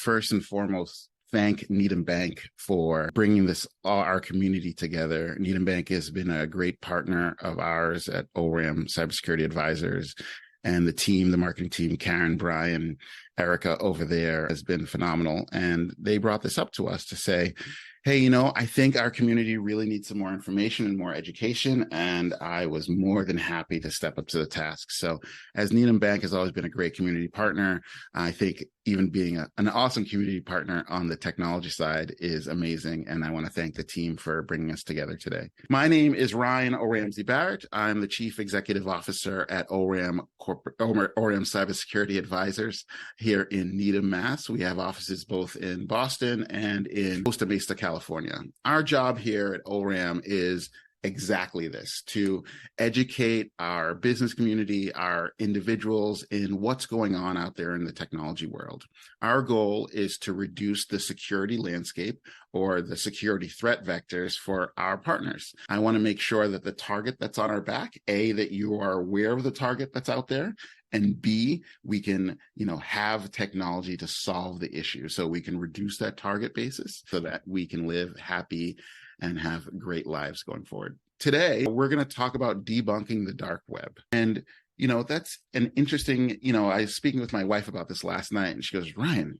first and foremost thank Needham Bank for bringing our community together. Needham Bank has been a great partner of ours at ORAM Cybersecurity Advisors, and the marketing team, Karen, Brian, Erica over there has been phenomenal. And they brought this up to us to say, hey, I think our community really needs some more information and more education. And I was more than happy to step up to the task. So as Needham Bank has always been a great community partner, I think even being an awesome community partner on the technology side is amazing. And I want to thank the team for bringing us together today. My name is Ryan O'Ramsey Barrett. I'm the Chief Executive Officer at ORAM Cybersecurity Advisors here in Needham, Mass. We have offices both in Boston and in Costa Mesa, California. Our job here at ORAM is exactly this, to educate our business community, our individuals in what's going on out there in the technology world. Our goal is to reduce the security landscape or the security threat vectors for our partners. I want to make sure that the target that's on our back, A, that you are aware of the target that's out there, and B, we can, have technology to solve the issue so we can reduce that target basis so that we can live happy and have great lives going forward. Today, we're going to talk about debunking the dark web. And, that's an interesting, I was speaking with my wife about this last night, and she goes, Ryan,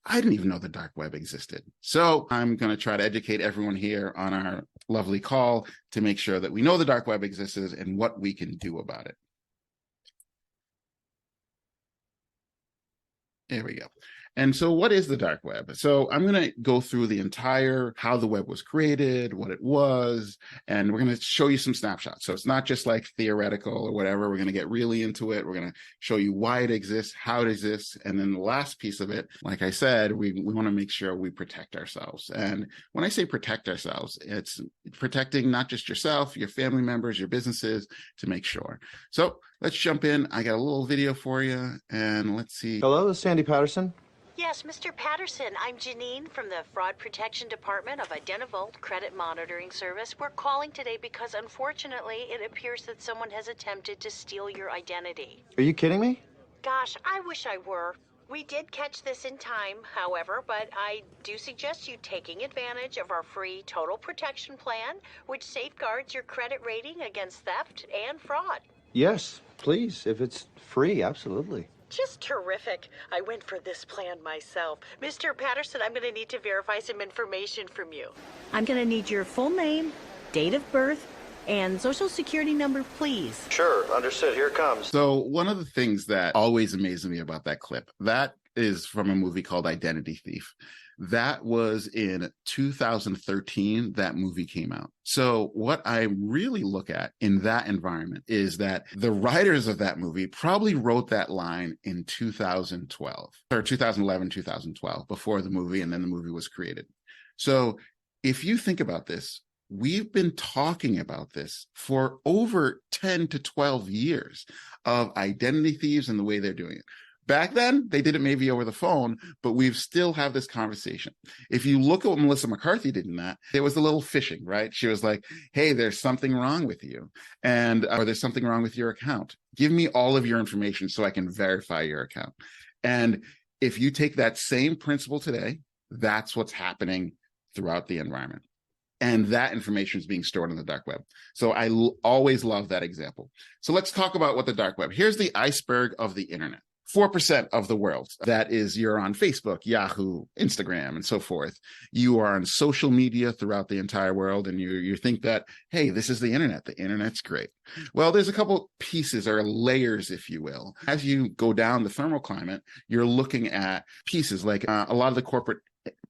I didn't even know the dark web existed. So I'm going to try to educate everyone here on our lovely call to make sure that we know the dark web exists and what we can do about it. There we go. And so what is the dark web? So I'm going to go through the entire how the web was created, what it was, and we're going to show you some snapshots. So it's not just like theoretical or whatever. We're going to get really into it. We're going to show you why it exists, how it exists. And then the last piece of it, like I said, we want to make sure we protect ourselves. And when I say protect ourselves, it's protecting not just yourself, your family members, your businesses, to make sure. So let's jump in. I got a little video for you, and let's see. Hello, this is Sandy Patterson. Yes, Mr. Patterson, I'm Janine from the Fraud Protection Department of Identivolt Credit Monitoring Service. We're calling today because, unfortunately, it appears that someone has attempted to steal your identity. Are you kidding me? Gosh, I wish I were. We did catch this in time, however, but I do suggest you taking advantage of our free Total Protection Plan, which safeguards your credit rating against theft and fraud. Yes, please. If it's free, absolutely. Just terrific. I went for this plan myself. Mr. Patterson, I'm going to need to verify some information from you. I'm going to need your full name, date of birth, and social security number, please. Sure, understood. Here it comes. So one of the things that always amazes me about that clip, that is from a movie called Identity Thief. That was in 2013, that movie came out. So what I really look at in that environment is that the writers of that movie probably wrote that line in 2012 or 2011, 2012, before the movie, and then the movie was created. So if you think about this, we've been talking about this for over 10 to 12 years of identity thieves and the way they're doing it. Back then, they did it maybe over the phone, but we've still have this conversation. If you look at what Melissa McCarthy did in that, it was a little phishing, right? She was like, hey, there's something wrong with you, or there's something wrong with your account. Give me all of your information so I can verify your account. And if you take that same principle today, that's what's happening throughout the environment. And that information is being stored on the dark web. So I always love that example. So let's talk about what the dark web. Here's the iceberg of the internet. 4% of the world. That is, you're on Facebook, Yahoo, Instagram, and so forth. You are on social media throughout the entire world, and you think that, hey, this is the internet. The internet's great. Well, there's a couple pieces or layers, if you will. As you go down the thermal climate, you're looking at pieces like a lot of the corporate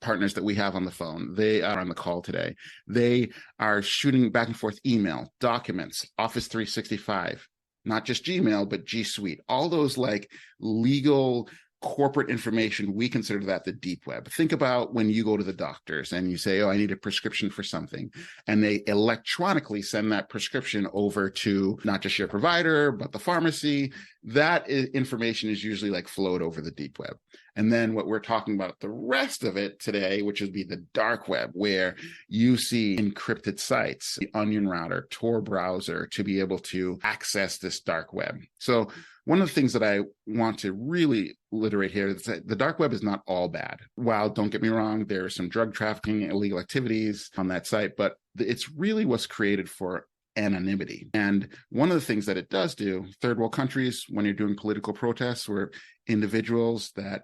partners that we have on the phone, they are on the call today. They are shooting back and forth email, documents, Office 365, not just Gmail, but G Suite, all those like legal corporate information. We consider that the deep web. Think about when you go to the doctors and you say, oh, I need a prescription for something. And they electronically send that prescription over to not just your provider, but the pharmacy. That information is usually like flowed over the deep web. And then what we're talking about, the rest of it today, which would be the dark web, where you see encrypted sites, the Onion router, Tor browser to be able to access this dark web. So one of the things that I want to really reiterate here is that the dark web is not all bad. While, don't get me wrong, there are some drug trafficking, illegal activities on that site, but it's really what's created for anonymity. And one of the things that it does do, third world countries, when you're doing political protests or individuals that,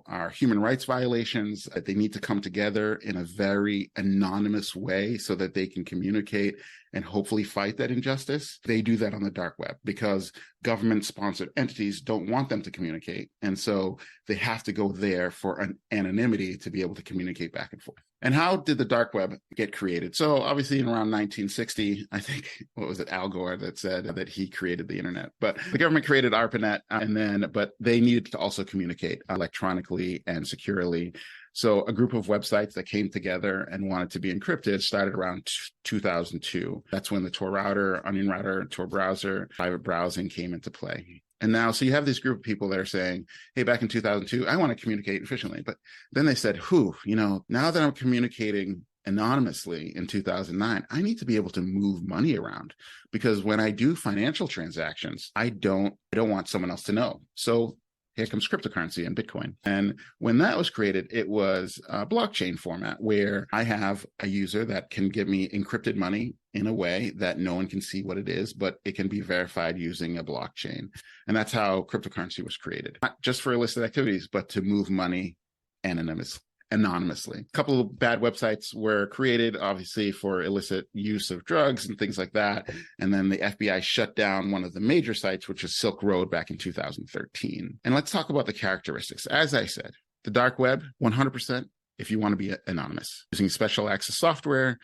are human rights violations, that they need to come together in a very anonymous way so that they can communicate and hopefully fight that injustice. They do that on the dark web because government-sponsored entities don't want them to communicate. And so they have to go there for an anonymity to be able to communicate back and forth. And how did the dark web get created? So obviously in around 1960, I think, what was it, Al Gore that said that he created the internet. But the government created ARPANET, but they needed to also communicate electronically and securely. So a group of websites that came together and wanted to be encrypted started around 2002. That's when the Tor router, Onion router, Tor browser, private browsing came into play. And now, so you have this group of people that are saying, hey, back in 2002, I want to communicate efficiently. But then they said, now that I'm communicating anonymously in 2009, I need to be able to move money around, because when I do financial transactions, I don't want someone else to know. So here comes cryptocurrency and Bitcoin. And when that was created, it was a blockchain format where I have a user that can give me encrypted money in a way that no one can see what it is, but it can be verified using a blockchain. And that's how cryptocurrency was created, not just for illicit activities, but to move money anonymously. A couple of bad websites were created, obviously, for illicit use of drugs and things like that. And then the FBI shut down one of the major sites, which is Silk Road, back in 2013. And let's talk about the characteristics. As I said, the dark web, 100%, if you want to be anonymous. Using special access software,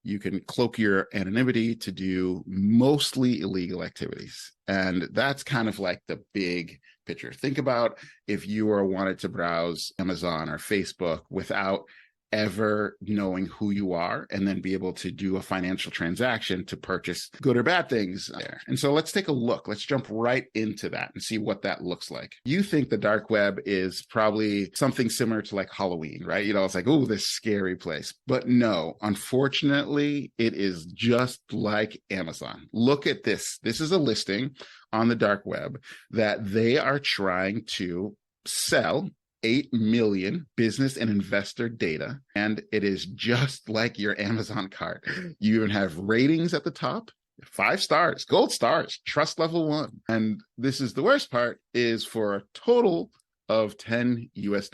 you can cloak your anonymity to do mostly illegal activities. And that's kind of like the big picture. Think about if you wanted to browse Amazon or Facebook without ever knowing who you are, and then be able to do a financial transaction to purchase good or bad things there. And so let's take a look. Let's jump right into that and see what that looks like. You think the dark web is probably something similar to like Halloween, right? It's like, oh, this scary place. But no, unfortunately, it is just like Amazon. Look at this. This is a listing on the dark web that they are trying to sell 8 million business and investor data. And it is just like your Amazon cart. You even have ratings at the top, 5 stars, gold stars, trust level 1. And this is the worst part, is for a total of $10 US.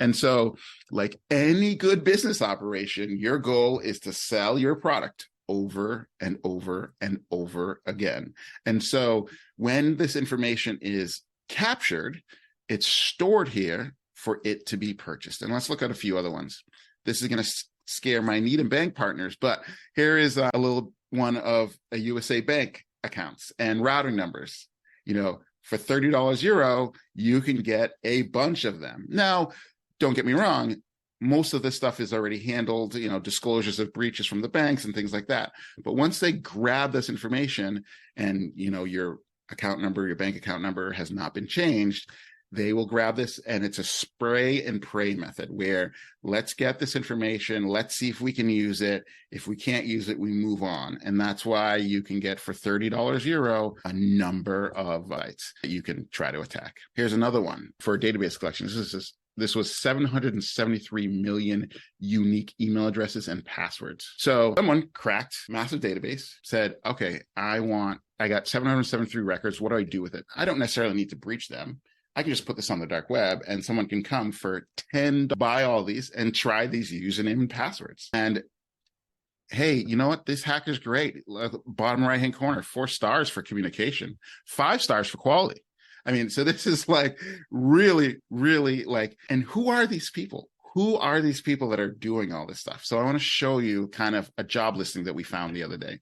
And so, like any good business operation, your goal is to sell your product over and over and over again. And so when this information is captured, it's stored here for it to be purchased. And let's look at a few other ones. This is going to scare my Needham Bank partners, but here is a little one of a USA Bank accounts and routing numbers. For $30 euro, you can get a bunch of them. Now, don't get me wrong, most of this stuff is already handled, disclosures of breaches from the banks and things like that. But once they grab this information and, your account number, your bank account number has not been changed, they will grab this, and it's a spray and pray method where let's get this information, let's see if we can use it. If we can't use it, we move on. And that's why you can get for $30 euro a number of sites that you can try to attack. Here's another one for database collection. This was 773 million unique email addresses and passwords. So someone cracked massive database, said, okay, I got 773 records. What do I do with it? I don't necessarily need to breach them. I can just put this on the dark web, and someone can come for $10, buy all these and try these username and passwords. And hey, you know what? This hacker's great. Bottom right-hand corner, 4 stars for communication, 5 stars for quality. I mean, so this is like really, really like, and who are these people? Who are these people that are doing all this stuff? So I want to show you kind of a job listing that we found the other day.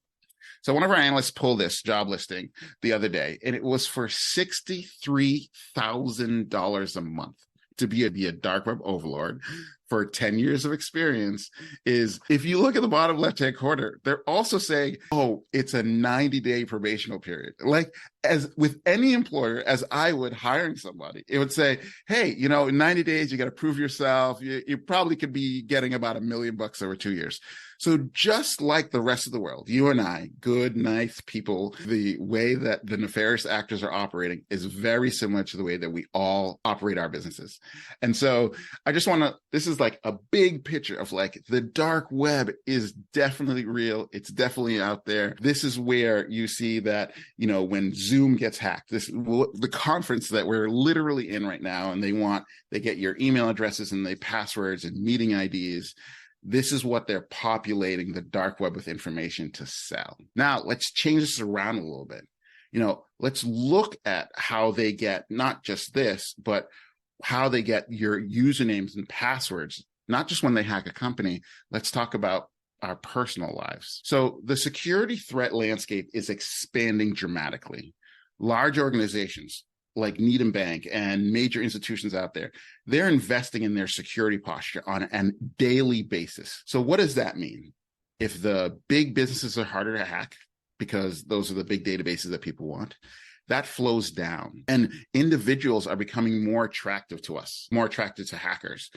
So one of our analysts pulled this job listing the other day, and it was for $63,000 a month to be a dark web overlord for 10 years of experience is if you look at the bottom left-hand corner, they're also saying, oh, it's a 90-day probational period. Like, as with any employer, as I would hiring somebody, it would say, hey, in 90 days, you got to prove yourself. You probably could be getting about $1 million over 2 years. So just like the rest of the world, you and I, good, nice people, the way that the nefarious actors are operating is very similar to the way that we all operate our businesses. And so I just want to, this is like a big picture of like the dark web is definitely real. It's definitely out there. This is where you see that, when Zoom gets hacked, the conference that we're literally in right now, and they get your email addresses and they passwords and meeting IDs. This is what they're populating the dark web with information to sell. Now, let's change this around a little bit. Let's look at how they get not just this, but how they get your usernames and passwords, not just when they hack a company. Let's talk about our personal lives. So the security threat landscape is expanding dramatically. Large organizations like Needham Bank and major institutions out there, they're investing in their security posture on a daily basis. So what does that mean? If the big businesses are harder to hack because those are the big databases that people want, that flows down. And individuals are becoming more attractive to us, more attractive to hackers.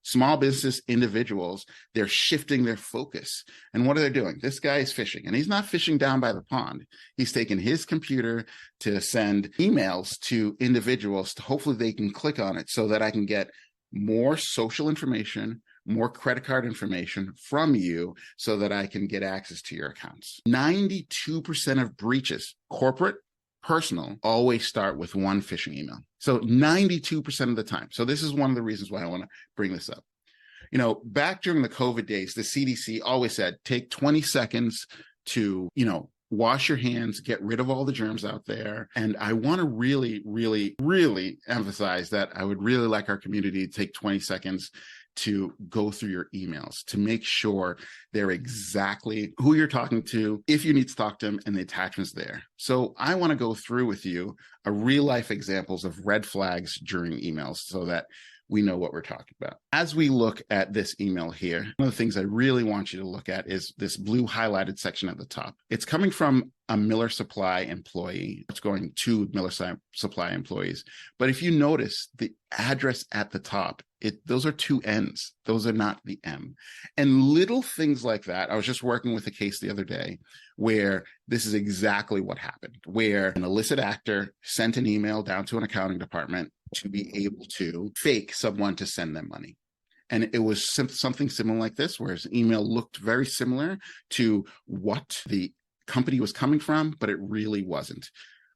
Small business individuals, they're shifting their focus. And what are they doing? This guy is fishing, and he's not fishing down by the pond. He's taking his computer to send emails to individuals to hopefully they can click on it so that I can get more social information, more credit card information from you so that I can get access to your accounts. 92% of breaches, corporate, personal, always start with one phishing email. So 92% of the time. So this is one of the reasons why I want to bring this up. Back during the COVID days, the CDC always said, take 20 seconds to, wash your hands, get rid of all the germs out there. And I want to really, really, really emphasize that I would really like our community to take 20 seconds to go through your emails to make sure they're exactly who you're talking to, if you need to talk to them, and the attachment's there. So I want to go through with you a real life examples of red flags during emails so that we know what we're talking about. As we look at this email here, one of the things I really want you to look at is this blue highlighted section at the top. It's coming from a Miller Supply employee. It's going to Miller Supply employees. But if you notice the address at the top, those are two N's. Those are not the M. And little things like that. I was just working with a case the other day where this is exactly what happened, where an illicit actor sent an email down to an accounting department to be able to fake someone to send them money. And it was something similar like this, where his email looked very similar to what the company was coming from, but it really wasn't.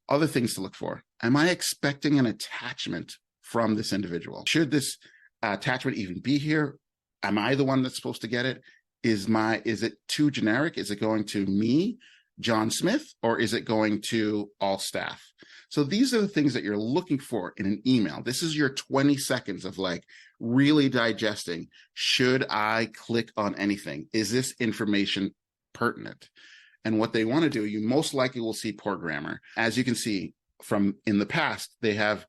Other things to look for. Am I expecting an attachment from this individual? Should this attachment even be here? Am I the one that's supposed to get it? Is it too generic? Is it going to me, John Smith, or is it going to all staff? So these are the things that you're looking for in an email. This is your 20 seconds of like really digesting. Should I click on anything? Is this information pertinent? And what they want to do, you most likely will see poor grammar. As you can see from in the past, they have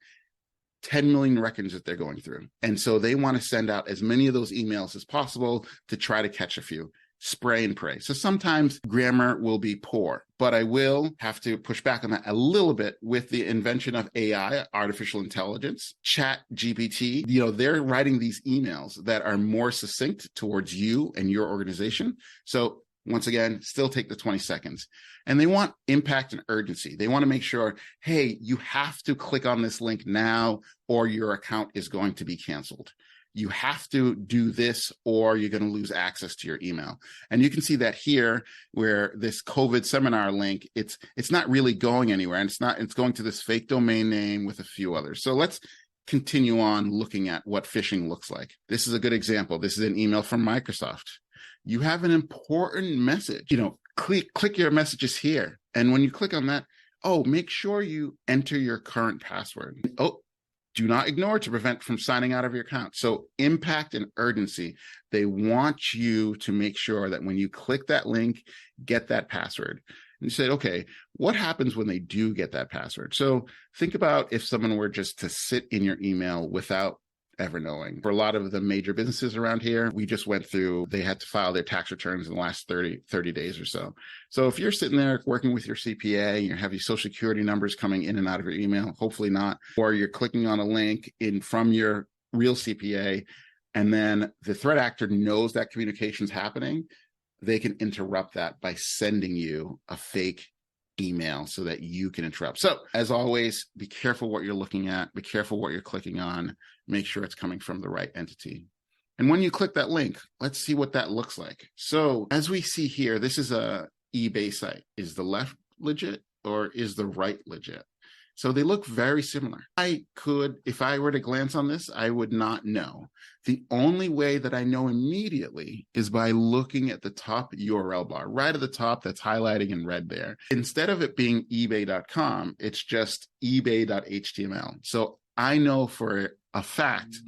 10 million records that they're going through. And so they want to send out as many of those emails as possible to try to catch a few. Spray and pray. So sometimes grammar will be poor, but I will have to push back on that a little bit with the invention of AI, artificial intelligence, Chat GPT. They're writing these emails that are more succinct towards you and your organization. So once again, still take the 20 seconds. And they want impact and urgency. They want to make sure, hey, you have to click on this link now or your account is going to be canceled. You have to do this or you're going to lose access to your email. And you can see that here where this COVID seminar link, it's not really going anywhere. And it's going to this fake domain name with a few others. So let's continue on looking at what phishing looks like. This is a good example. This is an email from Microsoft. You have an important message, click your messages here. And when you click on that, make sure you enter your current password. Do not ignore to prevent from signing out of your account. So impact and urgency. They want you to make sure that when you click that link, get that password. And you say, okay, what happens when they do get that password? So think about if someone were just to sit in your email without ever knowing. For a lot of the major businesses around here, we just went through, they had to file their tax returns in the last 30 days or so. So if you're sitting there working with your CPA and you have your social security numbers coming in and out of your email, hopefully not, or you're clicking on a link from your real CPA, and then the threat actor knows that communication's happening, they can interrupt that by sending you a fake email so that you can interrupt. So as always, be careful what you're looking at, be careful what you're clicking on, make sure it's coming from the right entity. And when you click that link, let's see what that looks like. So as we see here, this is a eBay site. Is the left legit or is the right legit? So they look very similar. I could, if I were to glance on this, I would not know. The only way that I know immediately is by looking at the top URL bar, right at the top that's highlighting in red there. Instead of it being ebay.com, it's just ebay.html. So I know for a fact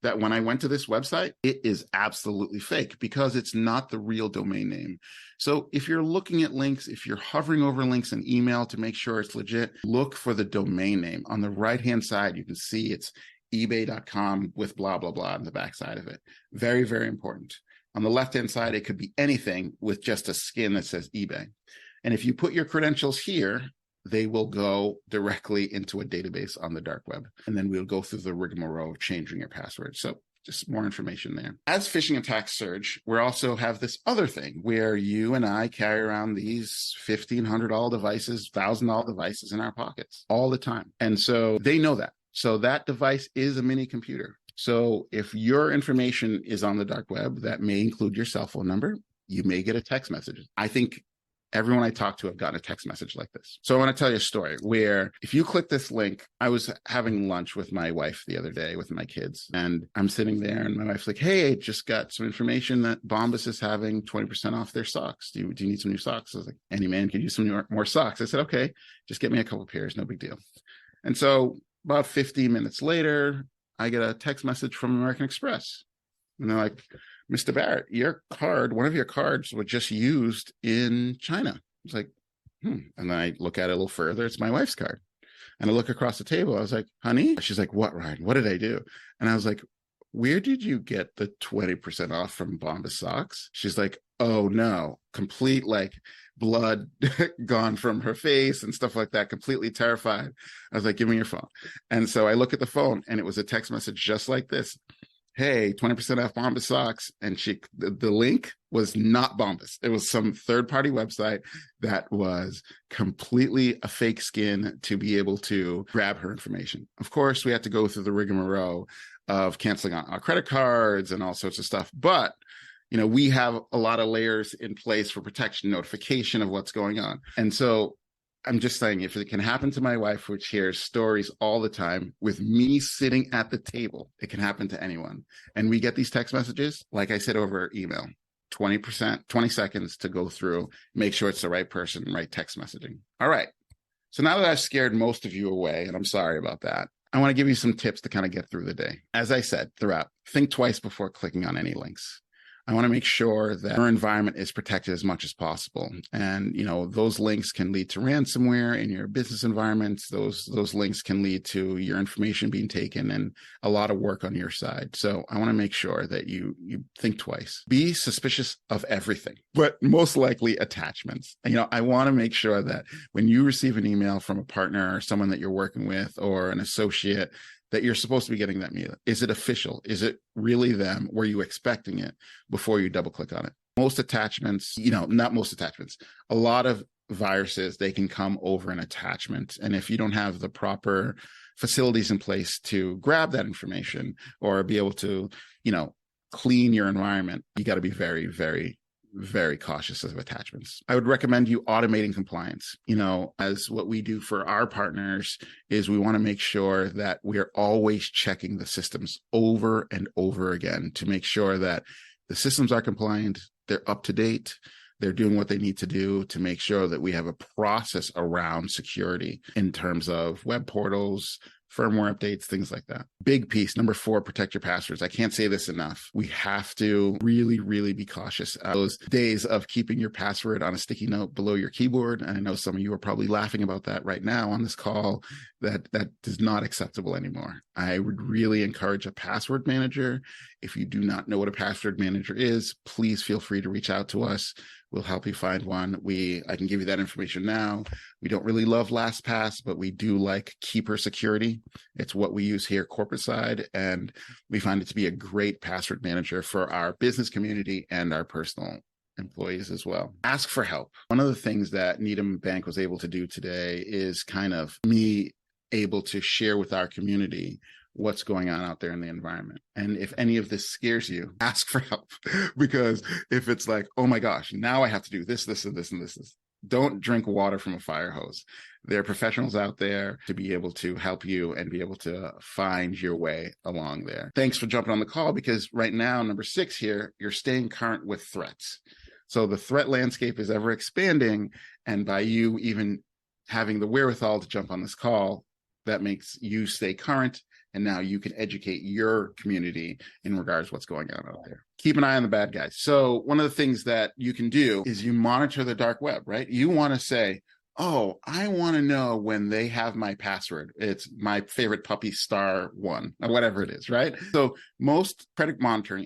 that when I went to this website, it is absolutely fake because it's not the real domain name. So if you're looking at links, if you're hovering over links in email to make sure it's legit, look for the domain name. On the right-hand side, you can see it's ebay.com with blah, blah, blah on the backside of it. Very, very important. On the left-hand side, it could be anything with just a skin that says eBay. And if you put your credentials here, they will go directly into a database on the dark web. And then we'll go through the rigmarole of changing your password. So just more information there. As phishing attacks surge, we also have this other thing where you and I carry around these $1,500 devices, $1,000 devices in our pockets all the time. And so they know that. So that device is a mini computer. So if your information is on the dark web, that may include your cell phone number. You may get a text message. I think everyone I talk to have gotten a text message like this. So I want to tell you a story where if you click this link, I was having lunch with my wife the other day with my kids, and I'm sitting there and my wife's like, hey, I just got some information that Bombas is having 20% off their socks. Do you need some new socks? I was like, any man could use some more socks. I said, okay, just get me a couple pairs, no big deal. And so about 15 minutes later, I get a text message from American Express. And they're like, Mr. Barrett, your card, one of your cards was just used in China. It's like, And then I look at it a little further. It's my wife's card. And I look across the table. I was like, honey? She's like, what, Ryan? What did I do? And I was like, where did you get the 20% off from Bombas socks? She's like, oh no, complete like blood gone from her face and stuff like that, completely terrified. I was like, give me your phone. And so I look at the phone and it was a text message just like this. Hey, 20% off Bombas socks. And the link was not Bombas. It was some third-party website that was completely a fake skin to be able to grab her information. Of course, we had to go through the rigmarole of canceling our credit cards and all sorts of stuff. But, we have a lot of layers in place for protection, notification of what's going on. And so I'm just saying, if it can happen to my wife, which hears stories all the time with me sitting at the table, it can happen to anyone. And we get these text messages, like I said, over email, 20%, 20 seconds to go through, make sure it's the right person, right text messaging. All right. So now that I've scared most of you away, and I'm sorry about that, I want to give you some tips to kind of get through the day. As I said throughout, think twice before clicking on any links. I want to make sure that your environment is protected as much as possible. And, those links can lead to ransomware in your business environments. Those links can lead to your information being taken and a lot of work on your side. So I want to make sure that you think twice. Be suspicious of everything, but most likely attachments. I want to make sure that when you receive an email from a partner or someone that you're working with or an associate, that you're supposed to be getting that mail. Is it official? Is it really them? Were you expecting it before you double click on it? Most attachments, not most attachments, a lot of viruses, they can come over an attachment. And if you don't have the proper facilities in place to grab that information or be able to, clean your environment, you got to be very, very, very cautious of attachments. I would recommend you automating compliance. As what we do for our partners is we want to make sure that we are always checking the systems over and over again to make sure that the systems are compliant, they're up to date, they're doing what they need to do to make sure that we have a process around security in terms of web portals, firmware updates, things like that. Big piece, number 4, protect your passwords. I can't say this enough. We have to really, really be cautious. Those days of keeping your password on a sticky note below your keyboard, and I know some of you are probably laughing about that right now on this call, that is not acceptable anymore. I would really encourage a password manager. If you do not know what a password manager is, please feel free to reach out to us. We'll help you find one. I can give you that information now. We don't really love LastPass, but we do like Keeper Security. It's what we use here corporate side, and we find it to be a great password manager for our business community and our personal employees as well. Ask for help. One of the things that Needham Bank was able to do today is kind of me able to share with our community what's going on out there in the environment. And if any of this scares you, ask for help. Because if it's like, oh my gosh, now I have to do this, this, and this, and this, don't drink water from a fire hose. There are professionals out there to be able to help you and be able to find your way along there. Thanks for jumping on the call, because right now, number 6 here, you're staying current with threats. So the threat landscape is ever expanding. And by you even having the wherewithal to jump on this call, that makes you stay current. And now you can educate your community in regards to what's going on out there. Keep an eye on the bad guys. So one of the things that you can do is you monitor the dark web, right? You want to say, oh, I want to know when they have my password. It's my favorite puppy *1, or whatever it is, right? So most credit monitoring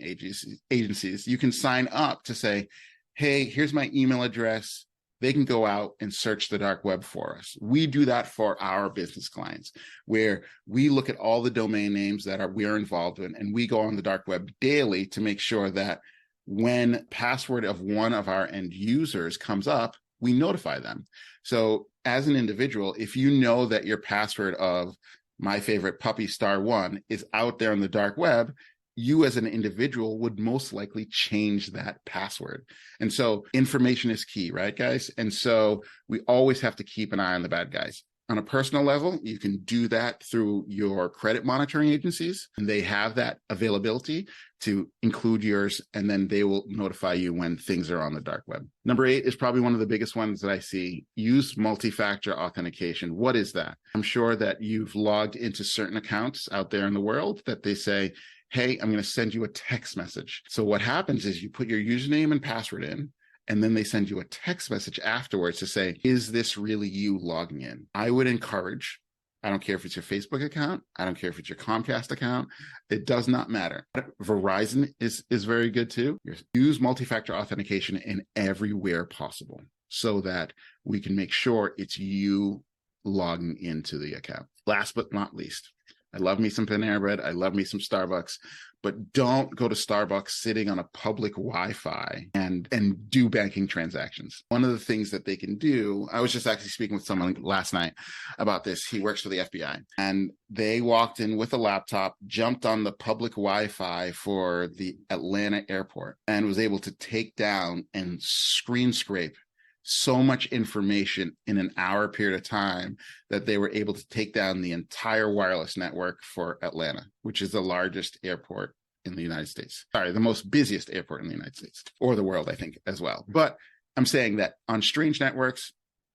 agencies, you can sign up to say, hey, here's my email address. They can go out and search the dark web for us. We do that for our business clients, where we look at all the domain names that we're involved in, and we go on the dark web daily to make sure that when password of one of our end users comes up, we notify them. So as an individual, if you know that your password of my favorite puppy *1 is out there on the dark web, you as an individual would most likely change that password. And so information is key, right, guys? And so we always have to keep an eye on the bad guys. On a personal level, you can do that through your credit monitoring agencies, and they have that availability to include yours, and then they will notify you when things are on the dark web. Number 8 is probably one of the biggest ones that I see. Use multi-factor authentication. What is that? I'm sure that you've logged into certain accounts out there in the world that they say, hey, I'm going to send you a text message. So what happens is you put your username and password in, and then they send you a text message afterwards to say, is this really you logging in? I would encourage, I don't care if it's your Facebook account, I don't care if it's your Comcast account, it does not matter. Verizon is very good too. Use multi-factor authentication in everywhere possible so that we can make sure it's you logging into the account. Last but not least, I love me some Panera Bread. I love me some Starbucks, but don't go to Starbucks sitting on a public Wi-Fi and do banking transactions. One of the things that they can do, I was just actually speaking with someone last night about this. He works for the FBI, and they walked in with a laptop, jumped on the public Wi-Fi for the Atlanta airport, and was able to take down and screen scrape so much information in an hour period of time that they were able to take down the entire wireless network for Atlanta, which is the largest airport in the United States. Sorry, the most busiest airport in the United States, or the world, I think, as well. But I'm saying that on strange networks,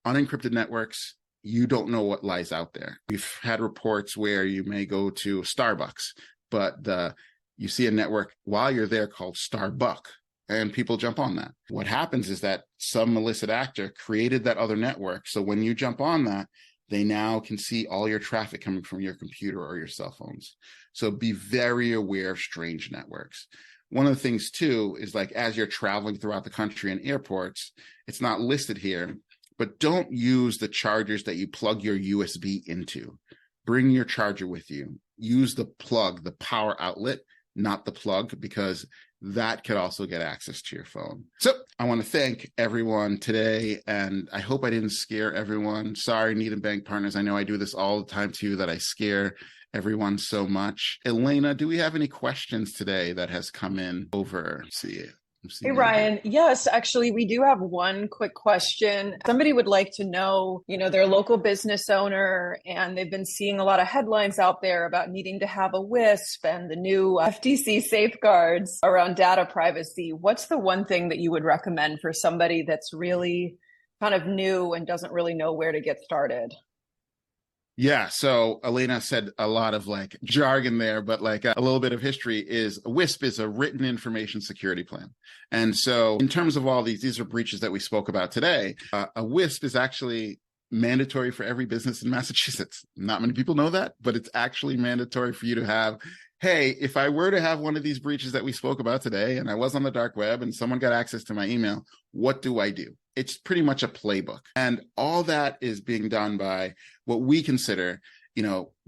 unencrypted networks, you don't know what lies out there. We've had reports where you may go to Starbucks, but you see a network while you're there called Starbuck, and people jump on that. What happens is that some illicit actor created that other network. So when you jump on that, they now can see all your traffic coming from your computer or your cell phones. So be very aware of strange networks. One of the things too is, like, as you're traveling throughout the country in airports, it's not listed here, but don't use the chargers that you plug your USB into. Bring your charger with you. Use the plug, the power outlet, not the plug, because that could also get access to your phone. So I want to thank everyone today, and I hope I didn't scare everyone. Sorry, Needham Bank partners. I know I do this all the time too, that I scare everyone so much. Elena, do we have any questions today that has come in over? Hey, Ryan. Yes, actually, we do have one quick question. Somebody would like to know, they're a local business owner, and they've been seeing a lot of headlines out there about needing to have a WISP and the new FTC safeguards around data privacy. What's the one thing that you would recommend for somebody that's really kind of new and doesn't really know where to get started? Yeah. So Elena said a lot of like jargon there, but like a little bit of history is a WISP is a written information security plan. And so in terms of all these are breaches that we spoke about today. A WISP is actually mandatory for every business in Massachusetts. Not many people know that, but it's actually mandatory for you to have. Hey, if I were to have one of these breaches that we spoke about today and I was on the dark web and someone got access to my email, what do I do? It's pretty much a playbook. And all that is being done by what we consider,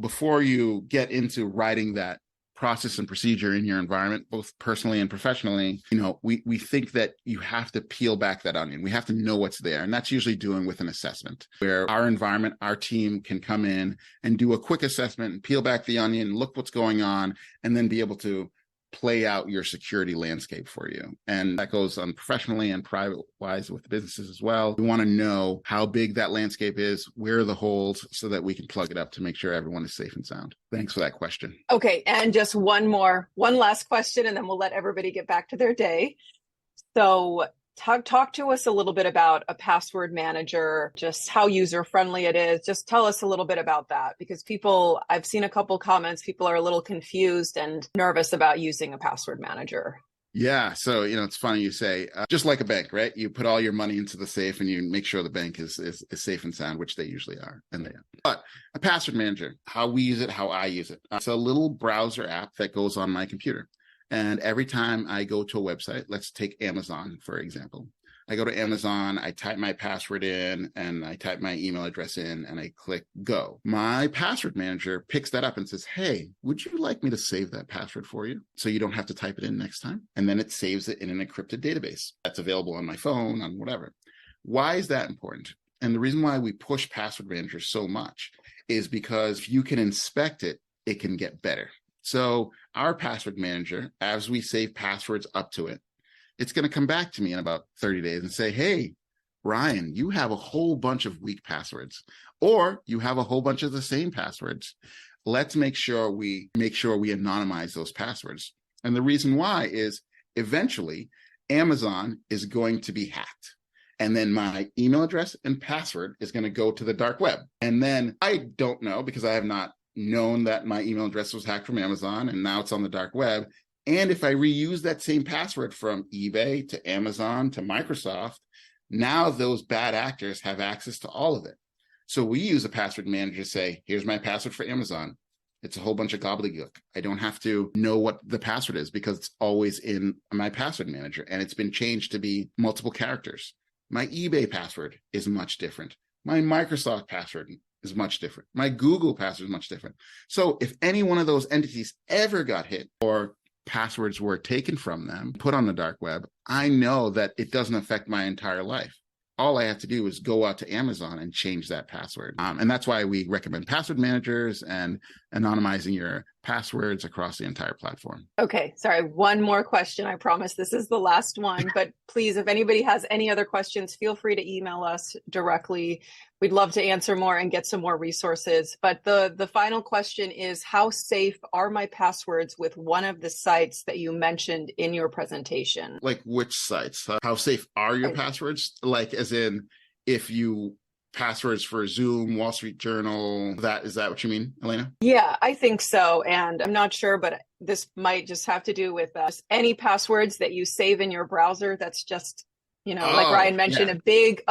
before you get into writing that process and procedure in your environment, both personally and professionally, we think that you have to peel back that onion. We have to know what's there. And that's usually doing with an assessment where our environment, our team can come in and do a quick assessment and peel back the onion, look what's going on, and then be able to play out your security landscape for you. And that goes on professionally and private wise with businesses as well. We want to know how big that landscape is, where are the holes, so that we can plug it up to make sure everyone is safe and sound. Thanks for that question. Okay. And just one last question, and then we'll let everybody get back to their day. So talk to us a little bit about a password manager, just how user-friendly it is. Just tell us a little bit about that, because I've seen a couple comments, people are a little confused and nervous about using a password manager. Yeah. So, it's funny you say, just like a bank, right? You put all your money into the safe and you make sure the bank is safe and sound, which they usually are. And they are. But a password manager, how we use it, how I use it. It's a little browser app that goes on my computer. And every time I go to a website, let's take Amazon, for example. I go to Amazon, I type my password in, and I type my email address in, and I click go. My password manager picks that up and says, hey, would you like me to save that password for you so you don't have to type it in next time? And then it saves it in an encrypted database that's available on my phone, on whatever. Why is that important? And the reason why we push password managers so much is because if you can inspect it, it can get better. So our password manager, as we save passwords up to it, it's going to come back to me in about 30 days and say, hey, Ryan, you have a whole bunch of weak passwords, or you have a whole bunch of the same passwords. Let's make sure we anonymize those passwords. And the reason why is eventually Amazon is going to be hacked. And then my email address and password is going to go to the dark web. And then I don't know, because I have not known that my email address was hacked from Amazon and now it's on the dark web. And if I reuse that same password from eBay to Amazon to Microsoft, now those bad actors have access to all of it. So we use a password manager to say, here's my password for Amazon. It's a whole bunch of gobbledygook. I don't have to know what the password is because it's always in my password manager and it's been changed to be multiple characters. My eBay password is much different. My Microsoft password is much different. My Google password is much different. So if any one of those entities ever got hit or passwords were taken from them, put on the dark web, I know that it doesn't affect my entire life. All I have to do is go out to Amazon and change that password. And that's why we recommend password managers and anonymizing your passwords across the entire platform. Okay, sorry, one more question. I promise this is the last one, but please, if anybody has any other questions, feel free to email us directly. We'd love to answer more and get some more resources. But the final question is, how safe are my passwords with one of the sites that you mentioned in your presentation? Like which sites? How safe are your passwords? Like as in if you passwords for Zoom, Wall Street Journal, is that what you mean, Elena? Yeah, I think so. And I'm not sure, but this might just have to do with any passwords that you save in your browser. That's just, like Ryan mentioned, a big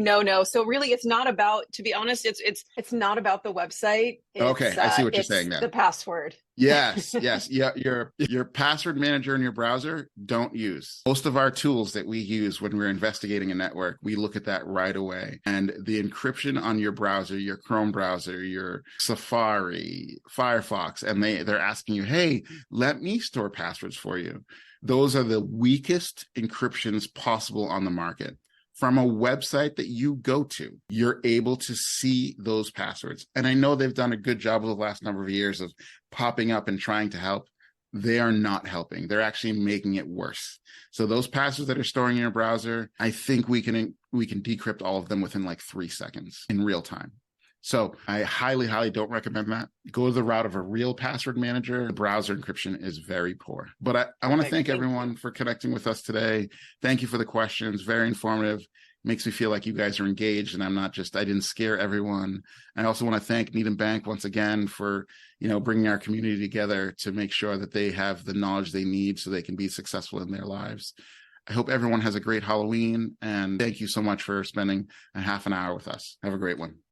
no-no. So really it's not about, to be honest, it's not about the website. Okay, I see what you're saying now. The password. Yes. Yeah, your password manager in your browser, don't use. Most of our tools that we use when we're investigating a network, we look at that right away. And the encryption on your browser, your Chrome browser, your Safari, Firefox, and they're asking you, hey, let me store passwords for you. Those are the weakest encryptions possible on the market. From a website that you go to, you're able to see those passwords. And I know they've done a good job over the last number of years of popping up and trying to help. They are not helping. They're actually making it worse. So those passwords that are storing in your browser, I think we can decrypt all of them within like 3 seconds in real time. So I highly, highly don't recommend that. Go the route of a real password manager. The browser encryption is very poor. But I want to thank everyone for connecting with us today. Thank you for the questions. Very informative. makes me feel like you guys are engaged and I didn't scare everyone. I also want to thank Needham Bank once again for, bringing our community together to make sure that they have the knowledge they need so they can be successful in their lives. I hope everyone has a great Halloween, and thank you so much for spending a half an hour with us. Have a great one.